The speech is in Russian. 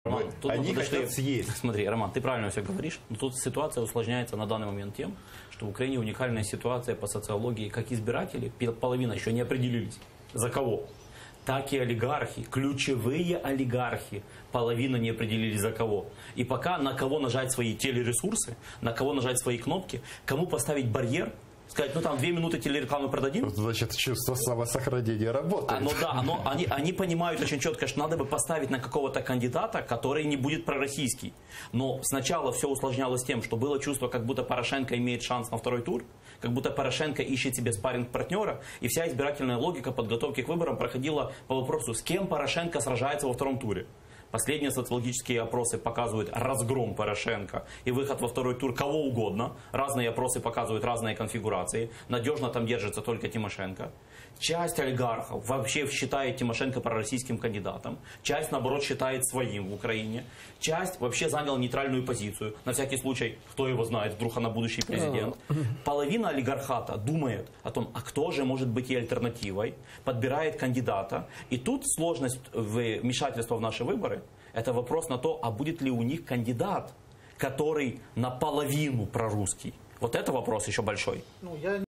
Роман, тут Они хотят съесть. Смотри, Роман, ты правильно все говоришь, но тут ситуация усложняется на данный момент тем, что в Украине уникальная ситуация по социологии, как избиратели, половина еще не определились, за кого, так и олигархи, ключевые олигархи, половина не определились за кого. И пока на кого нажать свои телересурсы, на кого нажать свои кнопки, кому поставить барьер, сказать, ну там 2 минуты телерекламы продадим. Значит, чувство самосохранения работает. Ну да, но они понимают очень четко, что надо бы поставить на какого-то кандидата, который не будет пророссийский. Но сначала все усложнялось тем, что было чувство, как будто Порошенко имеет шанс на второй тур, как будто Порошенко ищет себе спарринг-партнера, и вся избирательная логика подготовки к выборам проходила по вопросу, с кем Порошенко сражается во втором туре. Последние социологические опросы показывают разгром Порошенко и выход во второй тур кого угодно. Разные опросы показывают разные конфигурации. Надежно там держится только Тимошенко. Часть олигархов вообще считает Тимошенко пророссийским кандидатом. Часть, наоборот, считает своим в Украине. Часть вообще заняла нейтральную позицию. На всякий случай, кто его знает, вдруг она будущий президент. Половина олигархата думает о том, а кто же может быть и альтернативой. Подбирает кандидата. И тут сложность вмешательства в наши выборы. Это вопрос на то, а будет ли у них кандидат, который наполовину прорусский. Вот это вопрос еще большой.